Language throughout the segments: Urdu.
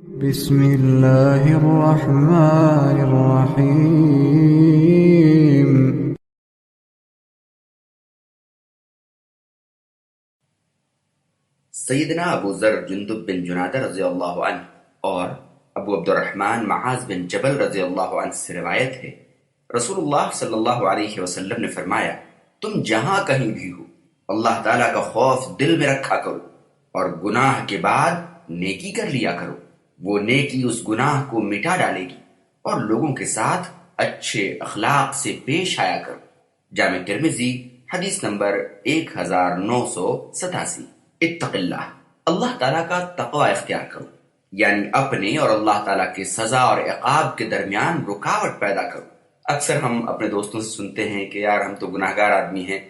بسم اللہ الرحمن الرحیم۔ سیدنا ابو ذر جندب بن جنادہ رضی اللہ عنہ اور ابو عبد الرحمن معاذ بن جبل رضی اللہ عنہ سے روایت ہے، رسول اللہ صلی اللہ علیہ وسلم نے فرمایا، تم جہاں کہیں بھی ہو اللہ تعالیٰ کا خوف دل میں رکھا کرو اور گناہ کے بعد نیکی کر لیا کرو، وہ نیکی اس گناہ کو مٹا ڈالے گی، اور لوگوں کے ساتھ اچھے اخلاق سے پیش آیا کرو۔ جامع ترمذی حدیث نمبر 1987۔ اتق اللہ، اللہ تعالیٰ کا تقوی اختیار کرو، یعنی اپنے اور اللہ تعالیٰ کے سزا اور عقاب کے درمیان رکاوٹ پیدا کرو۔ اکثر ہم اپنے دوستوں سے سنتے ہیں کہ یار ہم تو گناہ گار آدمی ہیں،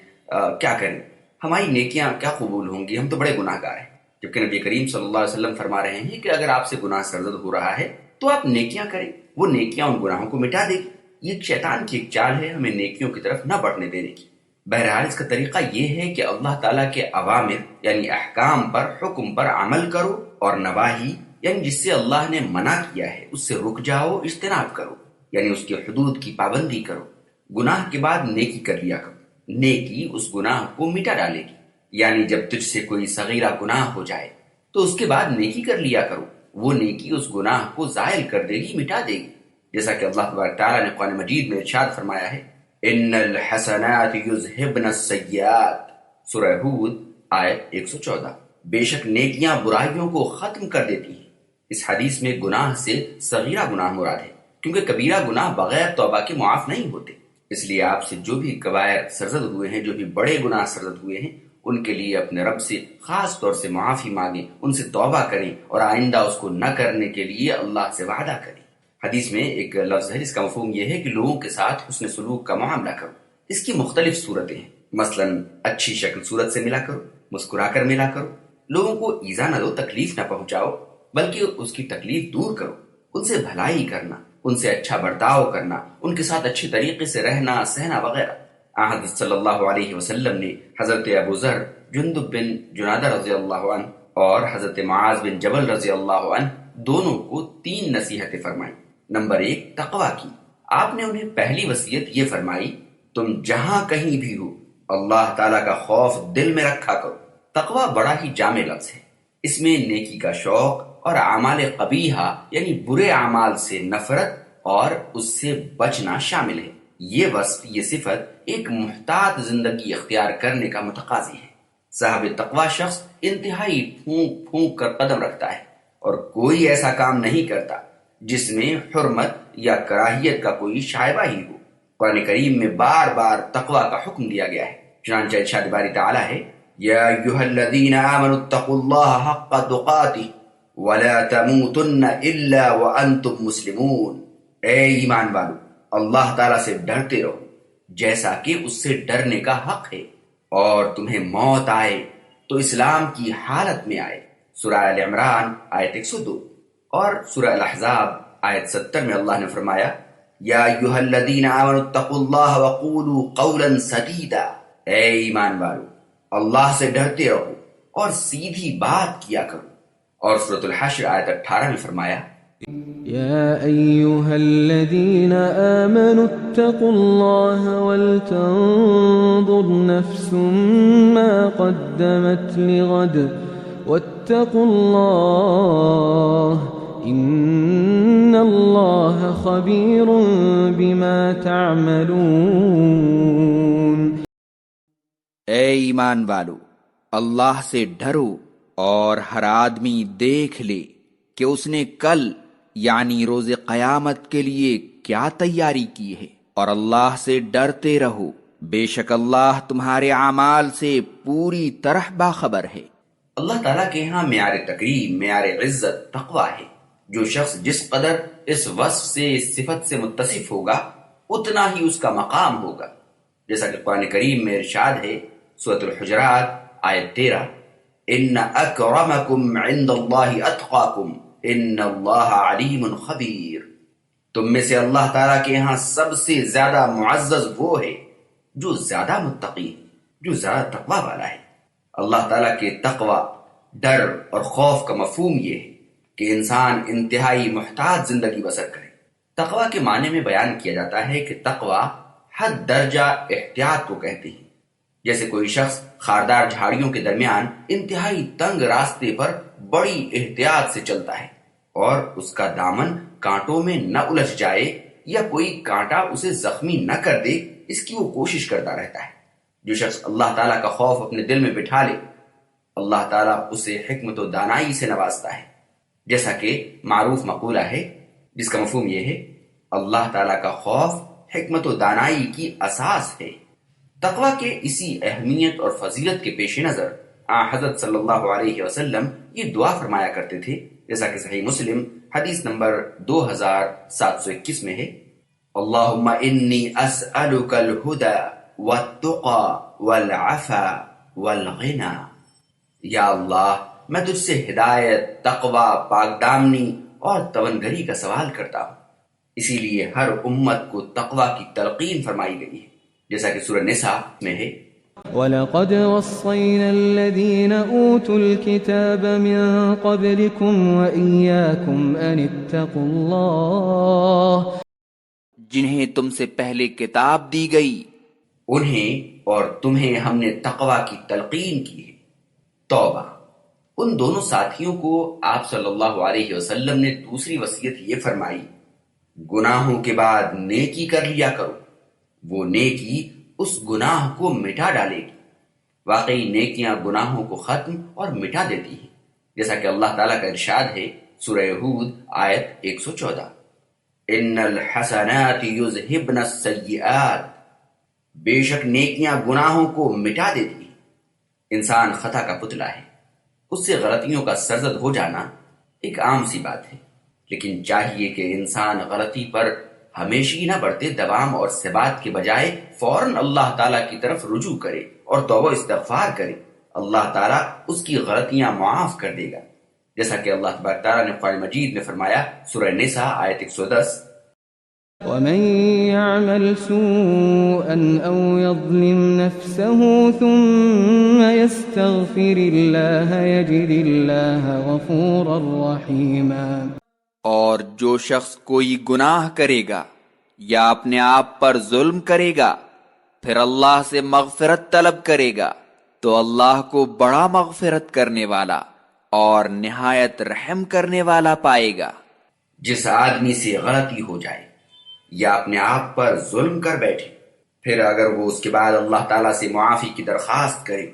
کیا کریں، ہماری نیکیاں کیا قبول ہوں گی، ہم تو بڑے گناہ گار ہیں۔ جبکہ نبی کریم صلی اللہ علیہ وسلم فرما رہے ہیں کہ اگر آپ سے گناہ سرزد ہو رہا ہے تو آپ نیکیاں کریں، وہ نیکیاں ان گناہوں کو مٹا دے گی۔ یہ شیطان کی ایک چال ہے ہمیں نیکیوں کی طرف نہ بڑھنے دینے کی۔ بہرحال اس کا طریقہ یہ ہے کہ اللہ تعالیٰ کے اوامر یعنی احکام پر، حکم پر عمل کرو، اور نواہی یعنی جس سے اللہ نے منع کیا ہے اس سے رک جاؤ، اجتناب کرو، یعنی اس کے حدود کی پابندی کرو۔ گناہ کے بعد نیکی کر لیا کرو، نیکی اس گناہ کو مٹا ڈالے گی، یعنی جب تجھ سے کوئی صغیرہ گناہ ہو جائے تو اس کے بعد نیکی کر لیا کرو، وہ نیکی اس گناہ کو زائل کر دے گی، مٹا دے گی۔ جیسا کہ اللہ تبارک تعالیٰ نے قرآن مجید میں ارشاد فرمایا ہے، ان الحسنات یذہبن السیئات، سورہ ہود آیت 114۔ بے شک نیکیاں برائیوں کو ختم کر دیتی ہیں۔ اس حدیث میں گناہ سے صغیرہ گناہ مراد ہے، کیونکہ کبیرہ گناہ بغیر توبہ کے معاف نہیں ہوتے۔ اس لیے آپ سے جو بھی کبائر سرزد ہوئے ہیں، جو بھی بڑے گناہ سرزد ہوئے ہیں، ان کے لیے اپنے رب سے خاص طور سے معافی مانگیں، ان سے توبہ کریں، اور آئندہ اس کو نہ کرنے کے لیے اللہ سے وعدہ کریں۔ حدیث میں ایک لفظ ہے جس کا مفہوم یہ ہے کہ لوگوں کے ساتھ حسن سلوک کا معاملہ کرو۔ اس کی مختلف صورتیں ہیں، مثلا اچھی شکل صورت سے ملا کرو، مسکرا کر ملا کرو، لوگوں کو ایذا نہ دو، تکلیف نہ پہنچاؤ، بلکہ اس کی تکلیف دور کرو، ان سے بھلائی کرنا، ان سے اچھا برتاؤ کرنا، ان کے ساتھ اچھے طریقے سے رہنا سہنا وغیرہ۔ حضرت صلی اللہ علیہ وسلم نے حضرت ابو ذر جندب بن جنادہ رضی اللہ عنہ اور حضرت معاذ بن جبل رضی اللہ عنہ دونوں کو 3 نصیحتیں فرمائیں۔ نمبر 1، تقوی کی۔ آپ نے انہیں پہلی وصیت یہ فرمائی، تم جہاں کہیں بھی ہو اللہ تعالیٰ کا خوف دل میں رکھا کرو۔ تقوی بڑا ہی جامع لفظ ہے، اس میں نیکی کا شوق اور اعمال قبیحہ یعنی برے اعمال سے نفرت اور اس سے بچنا شامل ہے۔ یہ وصف، یہ صفت ایک محتاط زندگی اختیار کرنے کا متقاضی ہے۔ صاحب تقوی شخص انتہائی پھونک پھونک کر قدم رکھتا ہے اور کوئی ایسا کام نہیں کرتا جس میں حرمت یا کراہیت کا کوئی شائبہ ہی ہو۔ قرآن کریم میں بار بار تقوی کا حکم دیا گیا ہے، چنانچہ ارشاد باری تعالیٰ ہے، یا ایھا الذین آمنوا اتقوا اللہ حق تقاتہ ولا تموتن الا وانتم مسلمون۔ اے ایمان والو، اللہ تعالیٰ سے ڈرتے رہو جیسا کہ اس سے ڈرنے کا حق ہے، اور تمہیں موت آئے تو اسلام کی حالت میں آئے۔ سورہ آل عمران آیت 102۔ اور سورہ الاحزاب آیت 70 میں اللہ نے فرمایا، یا ایھا الذین آمنوا اتقوا اللہ وقولوا قولا سدیدا۔ اے ایمان والو، اللہ سے ڈرتے رہو اور سیدھی بات کیا کرو۔ اور سورۃ الحشر آیت 18 میں فرمایا، یا ایھا الذین آمنوا اتقوا اللہ ولتنظر نفس ما قدمت لغد واتقوا اللہ ان اللہ خبیر بما تعملون۔ اے ایمان والو، اللہ سے ڈرو اور ہر آدمی دیکھ لے کہ اس نے کل یعنی روز قیامت کے لیے کیا تیاری کی ہے، اور اللہ سے ڈرتے رہو، بے شک اللہ تمہارے اعمال سے پوری طرح باخبر ہے۔ اللہ تعالیٰ کے ہاں معیار تکریم، معیار عزت تقوی ہے۔ جو شخص جس قدر اس وصف سے، اس صفت سے متصف ہوگا اتنا ہی اس کا مقام ہوگا، جیسا کہ قرآن کریم میں ارشاد ہے، سورۃ الحجرات آیت 13، ان اکرمکم عند اللہ اتقاکم ان اللہ علیم خبیر۔ تم میں سے اللہ تعالیٰ کے ہاں سب سے زیادہ معزز وہ ہے جو زیادہ متقی ہے، جو زیادہ تقوی والا ہے۔ اللہ تعالیٰ کے تقوی، ڈر اور خوف کا مفہوم یہ ہے کہ انسان انتہائی محتاط زندگی بسر کرے۔ تقوی کے معنی میں بیان کیا جاتا ہے کہ تقوی حد درجہ احتیاط کو کہتے ہیں۔ جیسے کوئی شخص خاردار جھاڑیوں کے درمیان انتہائی تنگ راستے پر بڑی احتیاط سے چلتا ہے اور اس کا دامن کانٹوں میں نہ الجھ جائے یا کوئی کانٹا اسے زخمی نہ کر دے، اس کی وہ کوشش کرتا رہتا ہے۔ جو شخص اللہ تعالیٰ کا خوف اپنے دل میں بٹھا لے، اللہ تعالیٰ اسے حکمت و دانائی سے نوازتا ہے، جیسا کہ معروف مقولہ ہے جس کا مفہوم یہ ہے: اللہ تعالیٰ کا خوف حکمت و دانائی کی اساس ہے۔ تقوی کے اسی اہمیت اور فضیلت کے پیش نظر حضرت صلی اللہ علیہ وسلم یہ دعا فرمایا کرتے تھے، جیسا کہ صحیح مسلم حدیث نمبر 2721 میں ہے: اللہم انی اسألک الہدی والتقی والعفا والغنی۔ یا اللہ، میں تجھ سے ہدایت، تقوی، پاک دامنی اور تونگری کا سوال کرتا ہوں۔ اسی لیے ہر امت کو تقوی کی تلقین فرمائی گئی ہے، جیسا کہ سورہ نساء میں ہے: وَلَقَدْ وَصَّيْنَا الَّذِينَ أُوتُوا الْكِتَابَ مِن قَبْلِكُمْ وَإِيَّاكُمْ أَنِ اتَّقُوا اللَّهَ۔ جنہیں تم سے پہلے کتاب دی گئی، انہیں اور تمہیں ہم نے تقوی کی تلقین کی ہے۔ توبہ۔ ان دونوں ساتھیوں کو آپ صلی اللہ علیہ وسلم نے دوسری وصیت یہ فرمائی: گناہوں کے بعد نیکی کر لیا کرو، وہ نیکی اس گناہ کو مٹا ڈالے گی۔ واقعی نیکیاں گناہوں کو ختم اور مٹا دیتی ہیں، جیسا کہ اللہ تعالیٰ کا ارشاد ہے سورہ ہود آیت 114: ان الحسنات یذہبن السیئات۔ بے شک نیکیاں گناہوں کو مٹا دیتی ہیں۔ انسان خطا کا پتلا ہے، اس سے غلطیوں کا سرزد ہو جانا ایک عام سی بات ہے، لیکن چاہیے کہ انسان غلطی پر ہمیشہ نہ بڑھتے دوام اور ثبات کے بجائے فوراً اللہ تعالیٰ کی طرف رجوع کرے اور توبہ استغفار کرے۔ اللہ تعالیٰ اس کی غلطیاں معاف کر دے گا، جیسا کہ اللہ تبارک تعالیٰ نے قرآن مجید میں فرمایا سورہ نساء آیت 110: وَمَن يَعْمَلْ سُوءًا أَوْ يَظْلِمْ نَفْسَهُ ثُمَّ يَسْتَغْفِرِ اللَّهَ يَجِدِ اللَّهَ غَفُورًا رَّحِيمًا۔ اور جو شخص کوئی گناہ کرے گا یا اپنے آپ پر ظلم کرے گا، پھر اللہ سے مغفرت طلب کرے گا، تو اللہ کو بڑا مغفرت کرنے والا اور نہایت رحم کرنے والا پائے گا۔ جس آدمی سے غلطی ہو جائے یا اپنے آپ پر ظلم کر بیٹھے، پھر اگر وہ اس کے بعد اللہ تعالیٰ سے معافی کی درخواست کرے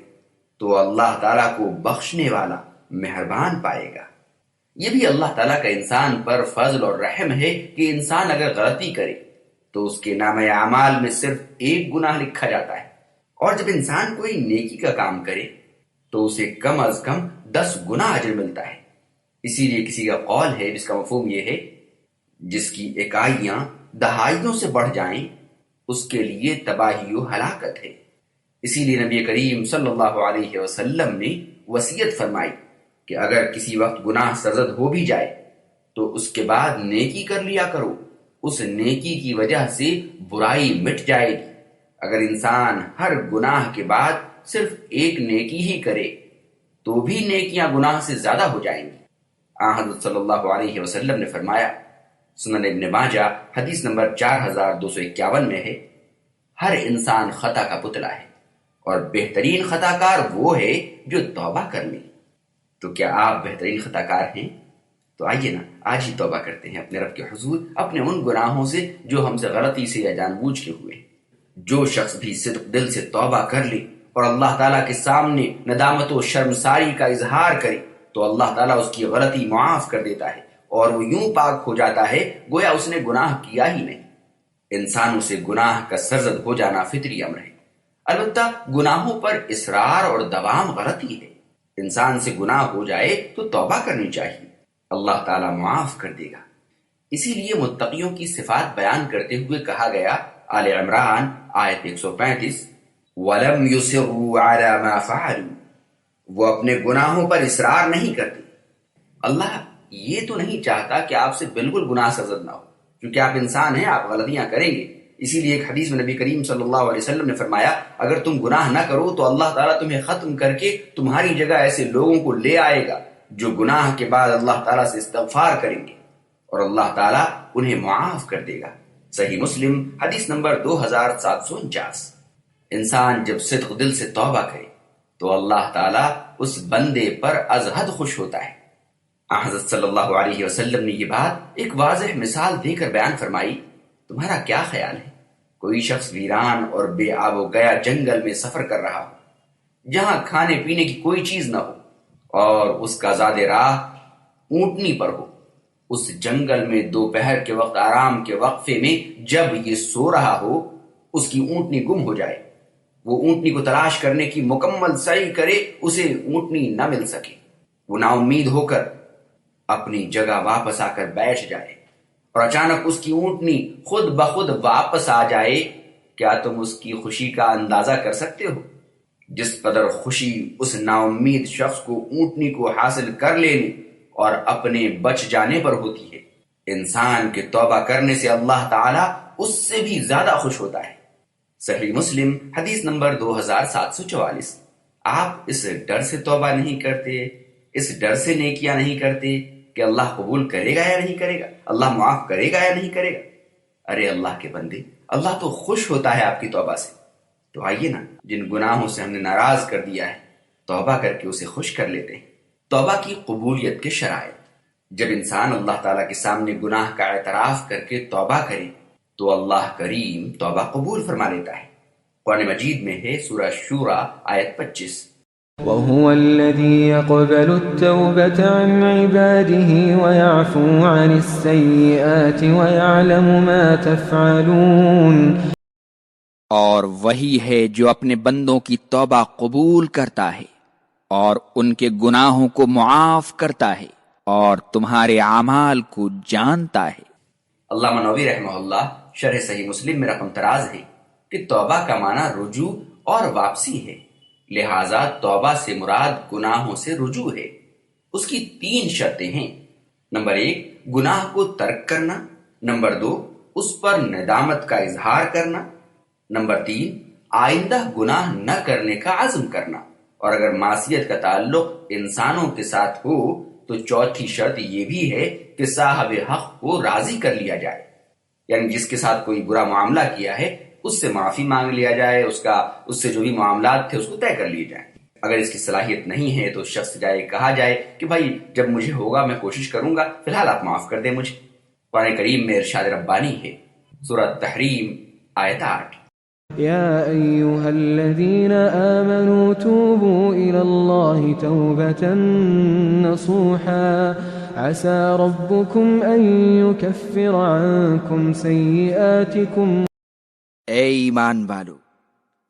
تو اللہ تعالیٰ کو بخشنے والا مہربان پائے گا۔ یہ بھی اللہ تعالیٰ کا انسان پر فضل اور رحم ہے کہ انسان اگر غلطی کرے تو اس کے نامہ اعمال میں صرف ایک گناہ لکھا جاتا ہے، اور جب انسان کوئی نیکی کا کام کرے تو اسے کم از کم 10 گنا اجر ملتا ہے۔ اسی لیے کسی کا قول ہے جس کا مفہوم یہ ہے: جس کی اکائیاں دہائیوں سے بڑھ جائیں اس کے لیے تباہی و ہلاکت ہے۔ اسی لیے نبی کریم صلی اللہ علیہ وسلم نے وصیت فرمائی کہ اگر کسی وقت گناہ سرزد ہو بھی جائے تو اس کے بعد نیکی کر لیا کرو، اس نیکی کی وجہ سے برائی مٹ جائے گی۔ اگر انسان ہر گناہ کے بعد صرف ایک نیکی ہی کرے تو بھی نیکیاں گناہ سے زیادہ ہو جائیں گی۔ حضرت صلی اللہ علیہ وسلم نے فرمایا، سنن ابن ماجہ حدیث نمبر 4251 میں ہے: ہر انسان خطا کا پتلا ہے اور بہترین خطا کار وہ ہے جو توبہ کر لے۔ تو کیا آپ بہترین خطا کار ہیں؟ تو آئیے نا آج ہی توبہ کرتے ہیں اپنے رب کے حضور، اپنے ان گناہوں سے جو ہم سے غلطی سے یا جان بوجھ کے ہوئے۔ جو شخص بھی صدق دل سے توبہ کر لے اور اللہ تعالیٰ کے سامنے ندامت و شرمساری کا اظہار کرے تو اللہ تعالیٰ اس کی غلطی معاف کر دیتا ہے اور وہ یوں پاک ہو جاتا ہے گویا اس نے گناہ کیا ہی نہیں۔ انسانوں سے گناہ کا سرزد ہو جانا فطری امر ہے، البتہ گناہوں پر اصرار اور دوام غلطی ہے۔ انسان سے گناہ ہو جائے تو توبہ کرنی چاہیے، اللہ تعالیٰ معاف کر دے گا۔ اسی لیے متقیوں کی صفات بیان کرتے ہوئے کہا گیا، آل عمران آیت 135: وَلَمْ يُصِرُّوا عَلَى مَا فَعَلُوا۔ وہ اپنے گناہوں پر اصرار نہیں کرتے۔ اللہ یہ تو نہیں چاہتا کہ آپ سے بالکل گناہ سرزد نہ ہو، کیونکہ آپ انسان ہیں، آپ غلطیاں کریں گے۔ اسی لیے ایک حدیث میں نبی کریم صلی اللہ علیہ وسلم نے فرمایا، اگر تم گناہ نہ کرو تو اللہ تعالیٰ تمہیں ختم کر کے تمہاری جگہ ایسے لوگوں کو لے آئے گا جو گناہ کے بعد اللہ تعالیٰ سے استغفار کریں گے اور اللہ تعالیٰ انہیں معاف کر دے گا۔ صحیح مسلم حدیث نمبر 2749۔ انسان جب صدق دل سے توبہ کرے تو اللہ تعالیٰ اس بندے پر از حد خوش ہوتا ہے۔ حضرت صلی اللہ علیہ وسلم نے یہ بات ایک واضح مثال دے کر بیان فرمائی۔ تمہارا کیا خیال ہے؟ کوئی شخص ویران اور بے آب و گیا جنگل میں سفر کر رہا ہو، جہاں کھانے پینے کی کوئی چیز نہ ہو، اور اس کا زاد راہ اونٹنی پر ہو۔ اس جنگل میں دوپہر کے وقت آرام کے وقفے میں جب یہ سو رہا ہو، اس کی اونٹنی گم ہو جائے، وہ اونٹنی کو تلاش کرنے کی مکمل سعی کرے، اسے اونٹنی نہ مل سکے، وہ نا امید ہو کر اپنی جگہ واپس آ کر بیٹھ جائے، اور اچانک اس کی اونٹنی خود بخود واپس آ جائے۔ کیا تم اس کی خوشی کا اندازہ کر سکتے ہو؟ جس قدر خوشی اس نا امید شخص کو اونٹنی کو حاصل کر لینے اور اپنے بچ جانے پر ہوتی ہے، انسان کے توبہ کرنے سے اللہ تعالیٰ اس سے بھی زیادہ خوش ہوتا ہے۔ صحیح مسلم حدیث نمبر 2744۔ آپ اس ڈر سے توبہ نہیں کرتے، اس ڈر سے نیکیاں نہیں کرتے کہ اللہ قبول کرے گا یا نہیں کرے گا، اللہ معاف کرے گا یا نہیں کرے گا؟ ارے اللہ کے بندے، اللہ تو خوش ہوتا ہے آپ کی توبہ سے۔ تو آئیے نا، جن گناہوں سے ہم نے ناراض کر دیا ہے، توبہ کر کے اسے خوش کر لیتے ہیں۔ توبہ کی قبولیت کے شرائط۔ جب انسان اللہ تعالیٰ کے سامنے گناہ کا اعتراف کر کے توبہ کرے تو اللہ کریم توبہ قبول فرما لیتا ہے۔ قرآن مجید میں ہے سورہ شورى آیت 25۔ وهو الذي يقبل التوبة عن عباده ويعفو عن السيئات ويعلم ما تفعلون۔ اور وہی ہے جو اپنے بندوں کی توبہ قبول کرتا ہے اور ان کے گناہوں کو معاف کرتا ہے اور تمہارے اعمال کو جانتا ہے۔ علامہ نووی رحمہ اللہ شرح صحیح مسلم میں رقم تراز ہے کہ توبہ کا معنی رجوع اور واپسی ہے، لہٰذا توبہ سے مراد گناہوں سے رجوع ہے۔ اس کی 3 شرطیں ہیں۔ نمبر 1، گناہ کو ترک کرنا۔ نمبر 2، اس پر ندامت کا اظہار کرنا۔ نمبر 3، آئندہ گناہ نہ کرنے کا عزم کرنا۔ اور اگر معصیت کا تعلق انسانوں کے ساتھ ہو تو چوتھی شرط یہ بھی ہے کہ صاحب حق کو راضی کر لیا جائے، یعنی جس کے ساتھ کوئی برا معاملہ کیا ہے اس سے معافی مانگ لیا جائے، اس سے جو بھی معاملات تھے اس کو طے کر لیے جائیں۔ اگر اس کی صلاحیت نہیں ہے تو شخص جائے کہا جائے کہ بھائی جب مجھے ہوگا میں کوشش کروں گا، فی الحال آپ معاف کر دیں مجھے۔ قرآن کریم میں ارشاد ربانی ہے، سورہ تحریم آیت 8۔ يا أيها الذين آمنوا توبوا إلى الله توبة نصوحا عسى ربكم أن يكفر عنكم سيئاتكم۔ اے ایمان والو،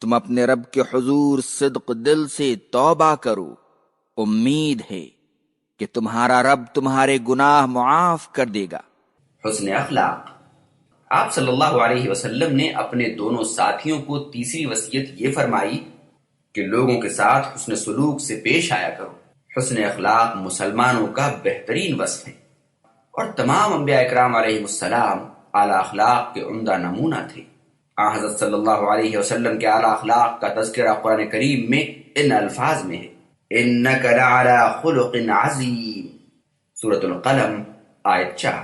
تم اپنے رب کے حضور صدق دل سے توبہ کرو، امید ہے کہ تمہارا رب تمہارے گناہ معاف کر دے گا۔ حسن اخلاق۔ آپ صلی اللہ علیہ وسلم نے اپنے دونوں ساتھیوں کو تیسری وصیت یہ فرمائی کہ لوگوں کے ساتھ حسن سلوک سے پیش آیا کرو۔ حسن اخلاق مسلمانوں کا بہترین وصف ہے، اور تمام انبیاء اکرام علیہ السلام اعلی اخلاق کے عمدہ نمونہ تھے۔ حضرت صلی اللہ علیہ وسلم کے اعلی اخلاق کا تذکرہ قرآن کریم میں ان الفاظ میں ہے، انک لعلی خلق عظیم، سورۃ القلم آیت 4۔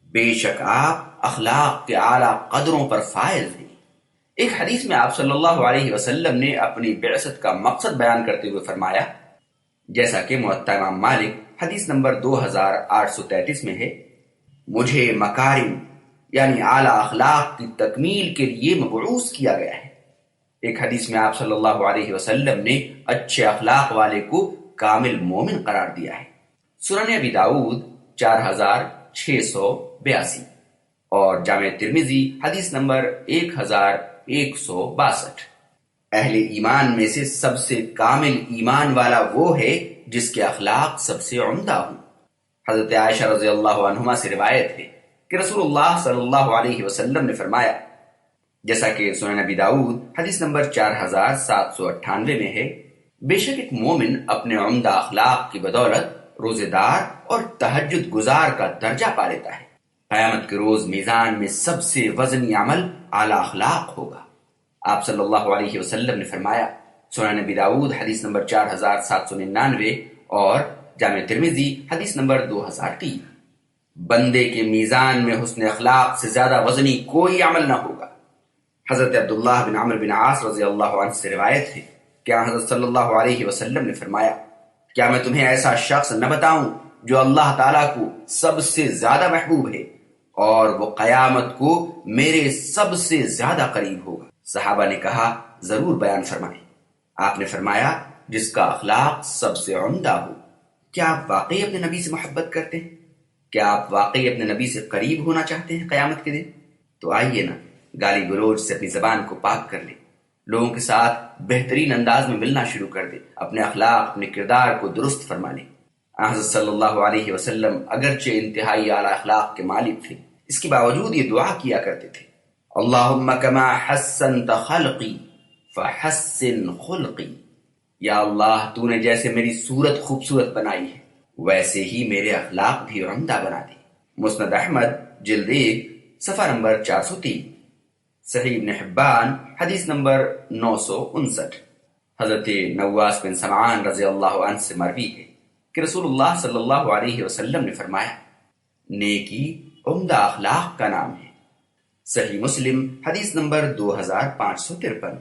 بے شک آپ اخلاق کے اعلیٰ قدروں پر فائز ہیں۔ ایک حدیث میں آپ صلی اللہ علیہ وسلم نے اپنی بعثت کا مقصد بیان کرتے ہوئے فرمایا، جیسا کہ موطا امام مالک حدیث نمبر 2833 میں ہے، مجھے مکارم یعنی اعلیٰ اخلاق کی تکمیل کے لیے مبعوث کیا گیا ہے۔ ایک حدیث میں آپ صلی اللہ علیہ وسلم نے اچھے اخلاق والے کو کامل مومن قرار دیا ہے۔ سنن ابی داؤد 4682 اور جامع ترمذی حدیث نمبر 1162۔ اہل ایمان میں سے سب سے کامل ایمان والا وہ ہے جس کے اخلاق سب سے عمدہ ہوں۔ حضرت عائشہ رضی اللہ عنہما سے روایت ہے کہ رسول اللہ صلی اللہ علیہ وسلم نے فرمایا، جیسا کہ سنن ابی داؤد حدیث نمبر 4798 میں ہے، بے شک ایک مومن اپنے عمدہ اخلاق کی بدولت روزے دار اور تہجد گزار کا درجہ پا لیتا ہے۔ قیامت کے روز میزان میں سب سے وزنی عمل اعلیٰ اخلاق ہوگا۔ آپ صلی اللہ علیہ وسلم نے فرمایا، سنن نبی داؤد حدیث نمبر 4799 اور جامع ترمذی حدیث نمبر 2003۔ بندے کے میزان میں حسن اخلاق سے زیادہ وزنی کوئی عمل نہ ہوگا۔ حضرت عبداللہ بن عمرو بن عاص رضی اللہ عنہ سے روایت ہے کہ حضرت صلی اللہ علیہ وسلم نے فرمایا، کیا میں تمہیں ایسا شخص نہ بتاؤں جو اللہ تعالیٰ کو سب سے زیادہ محبوب ہے اور وہ قیامت کو میرے سب سے زیادہ قریب ہوگا؟ صحابہ نے کہا، ضرور بیان فرمائیں۔ آپ نے فرمایا، جس کا اخلاق سب سے عمدہ ہو۔ کیا آپ واقعی اپنے نبی سے محبت کرتے ہیں؟ کیا آپ واقعی اپنے نبی سے قریب ہونا چاہتے ہیں قیامت کے دن؟ تو آئیے نا، گالی گلوچ سے اپنی زبان کو پاک کر لیں، لوگوں کے ساتھ بہترین انداز میں ملنا شروع کر دیں، اپنے اخلاق، اپنے کردار کو درست فرما لیں۔ حضرت صلی اللہ علیہ وسلم اگرچہ انتہائی اعلیٰ اخلاق کے مالک تھے، اس کے باوجود یہ دعا کیا کرتے تھے، اللہم کما حسنت خلقی فحسن خلقی، یا اللہ تو نے جیسے میری صورت خوبصورت بنائی ہے ویسے ہی میرے اخلاق بھی عمدہ بنا دی۔ مسند احمد جلد 1 صفحہ نمبر 403، صحیح ابن حبان حدیث نمبر 959۔ حضرت نواس بن سمعان رضی اللہ عنہ سے مروی ہے کہ رسول اللہ صلی اللہ علیہ وسلم نے فرمایا، نیکی عمدہ اخلاق کا نام ہے۔ صحیح مسلم حدیث نمبر 2553۔